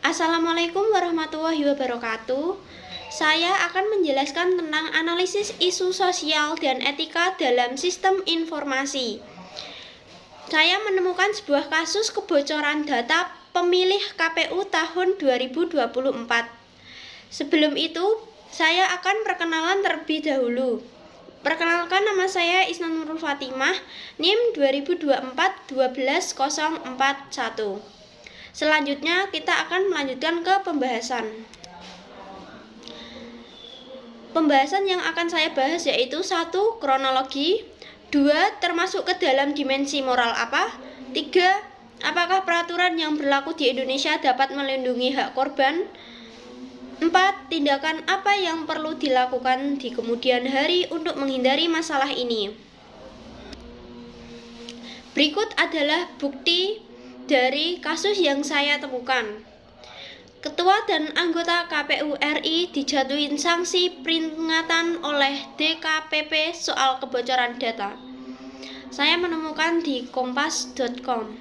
Assalamualaikum warahmatullahi wabarakatuh. Saya akan menjelaskan tentang analisis isu sosial dan etika dalam sistem informasi. Saya menemukan sebuah kasus kebocoran data pemilih KPU tahun 2024. Sebelum itu, saya akan perkenalan terlebih dahulu. Perkenalkan, nama saya Isna Nurul Fatimah, NIM 2024-12041. Selanjutnya kita akan melanjutkan ke pembahasan. Pembahasan yang akan saya bahas yaitu 1. Kronologi, 2. Termasuk ke dalam dimensi moral apa, 3. Apakah peraturan yang berlaku di Indonesia dapat melindungi hak korban, 4. Tindakan apa yang perlu dilakukan di kemudian hari untuk menghindari masalah ini. Berikut adalah bukti dari kasus yang saya temukan. Ketua dan anggota KPU RI dijatuhin sanksi peringatan oleh DKPP soal kebocoran data. Saya menemukan di kompas.com.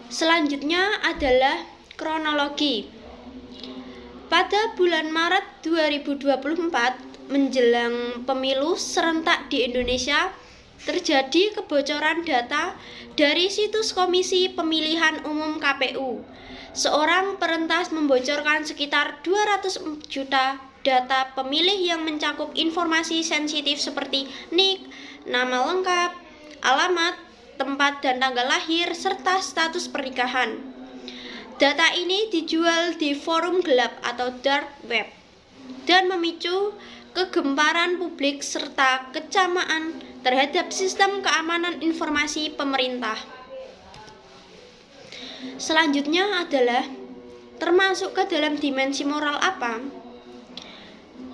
Selanjutnya adalah kronologi. Pada bulan Maret 2024, menjelang pemilu serentak di Indonesia, terjadi kebocoran data dari situs Komisi Pemilihan Umum KPU. Seorang perentas membocorkan sekitar 200 juta data pemilih yang mencakup informasi sensitif seperti NIK, nama lengkap, alamat, tempat dan tanggal lahir, serta status pernikahan. Data ini dijual di forum gelap atau dark web dan memicu kegemparan publik serta kecaman terhadap sistem keamanan informasi pemerintah. Selanjutnya adalah termasuk ke dalam dimensi moral apa?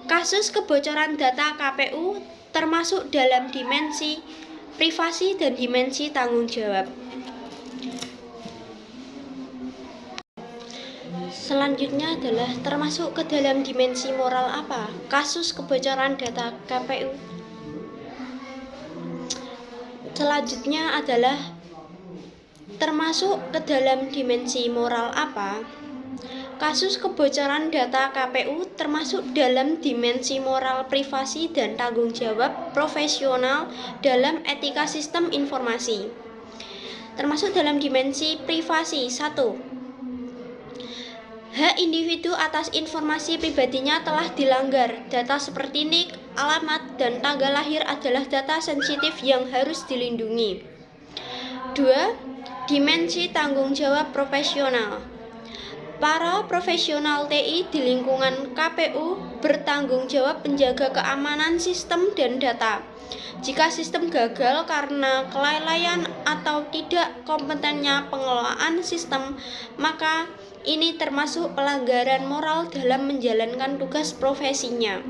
Kasus kebocoran data KPU termasuk dalam dimensi privasi dan dimensi tanggung jawab. Selanjutnya adalah termasuk ke dalam dimensi moral apa? Kasus kebocoran data KPU. Selanjutnya adalah termasuk ke dalam dimensi moral apa? Kasus kebocoran data KPU termasuk dalam dimensi moral privasi dan tanggung jawab profesional dalam etika sistem informasi. Termasuk dalam dimensi privasi. 1. Hak individu atas informasi pribadinya telah dilanggar. Data seperti NIK, alamat, dan tanggal lahir adalah data sensitif yang harus dilindungi. 2. Dimensi tanggung jawab profesional. Para profesional TI di lingkungan KPU bertanggung jawab menjaga keamanan sistem dan data. Jika sistem gagal karena kelalaian atau tidak kompetennya pengelolaan sistem, maka ini termasuk pelanggaran moral dalam menjalankan tugas profesinya.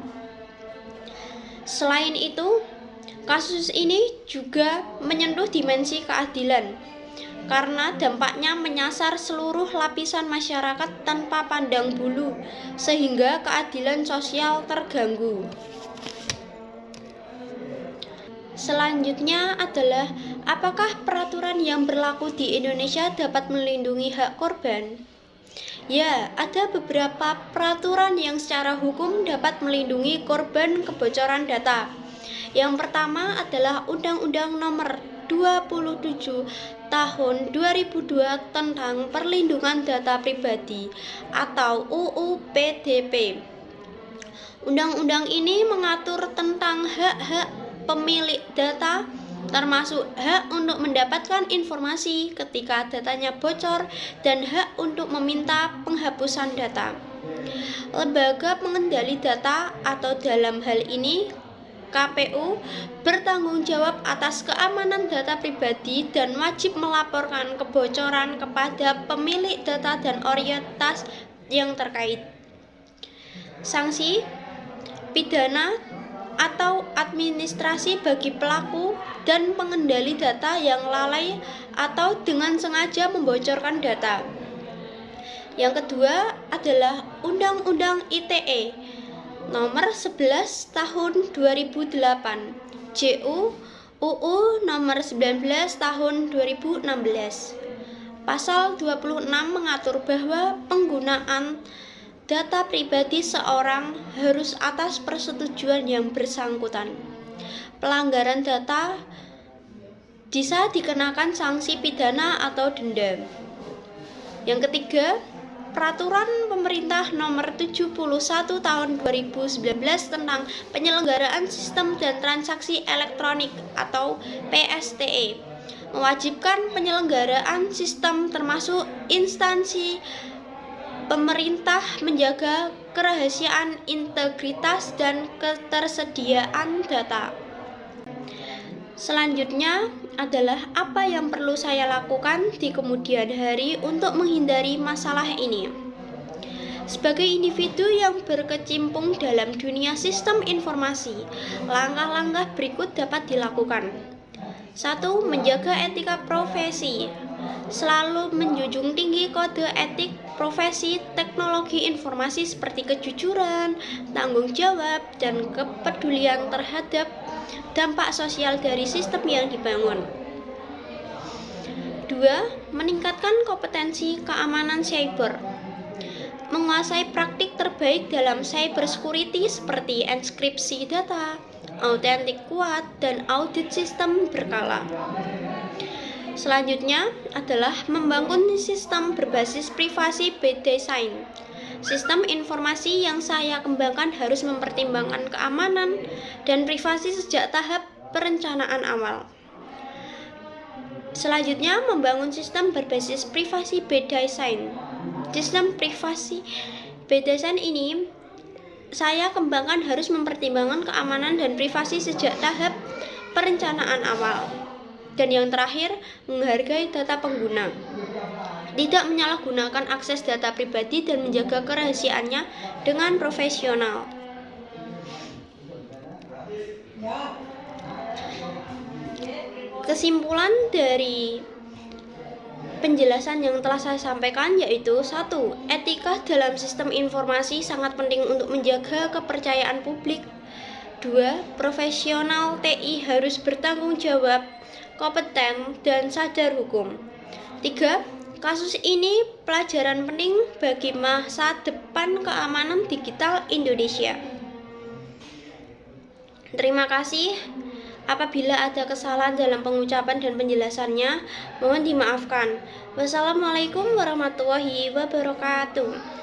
Selain itu, kasus ini juga menyentuh dimensi keadilan karena dampaknya menyasar seluruh lapisan masyarakat tanpa pandang bulu, sehingga keadilan sosial terganggu. Selanjutnya adalah apakah peraturan yang berlaku di Indonesia dapat melindungi hak korban? Ya, ada beberapa peraturan yang secara hukum dapat melindungi korban kebocoran data. Yang pertama adalah Undang-Undang Nomor 27 Tahun 2002 tentang Perlindungan Data Pribadi atau UU PDP. Undang-undang ini mengatur tentang hak-hak pemilik data, termasuk hak untuk mendapatkan informasi ketika datanya bocor dan hak untuk meminta penghapusan data. Lembaga pengendali data atau dalam hal ini KPU bertanggung jawab atas keamanan data pribadi dan wajib melaporkan kebocoran kepada pemilik data dan otoritas yang terkait. Sanksi pidana atau administrasi bagi pelaku dan pengendali data yang lalai atau dengan sengaja membocorkan data. Yang kedua adalah Undang-Undang ITE Nomor 11 Tahun 2008, JU UU Nomor 19 Tahun 2016. Pasal 26 mengatur bahwa penggunaan data pribadi seorang harus atas persetujuan yang bersangkutan. Pelanggaran data bisa dikenakan sanksi pidana atau denda. Yang ketiga, Peraturan Pemerintah Nomor 71 Tahun 2019 tentang Penyelenggaraan Sistem dan Transaksi Elektronik atau PSTE mewajibkan penyelenggaraan sistem termasuk instansi pemerintah menjaga kerahasiaan, integritas, dan ketersediaan data. Selanjutnya adalah apa yang perlu saya lakukan di kemudian hari untuk menghindari masalah ini. Sebagai individu yang berkecimpung dalam dunia sistem informasi, langkah-langkah berikut dapat dilakukan. 1. Menjaga etika profesi. Selalu menjunjung tinggi kode etik profesi teknologi informasi seperti kejujuran, tanggung jawab, dan kepedulian terhadap dampak sosial dari sistem yang dibangun. 2. Meningkatkan kompetensi keamanan cyber. Menguasai praktik terbaik dalam cyber security seperti enkripsi data, autentik kuat, dan audit sistem berkala. Selanjutnya adalah membangun sistem berbasis privasi by design. Sistem informasi yang saya kembangkan harus mempertimbangkan keamanan dan privasi sejak tahap perencanaan awal. Selanjutnya, membangun sistem berbasis privasi by design. Sistem privasi by design ini saya kembangkan harus mempertimbangkan keamanan dan privasi sejak tahap perencanaan awal. Dan yang terakhir, menghargai data pengguna. Tidak menyalahgunakan akses data pribadi dan menjaga kerahasiaannya dengan profesional. Kesimpulan dari penjelasan yang telah saya sampaikan yaitu 1. Etika dalam sistem informasi sangat penting untuk menjaga kepercayaan publik. 2. Profesional TI harus bertanggung jawab, kompeten, dan sadar hukum. 3. Kasus ini pelajaran penting bagi masa depan keamanan digital Indonesia. Terima kasih. Apabila ada kesalahan dalam pengucapan dan penjelasannya, mohon dimaafkan. Wassalamualaikum warahmatullahi wabarakatuh.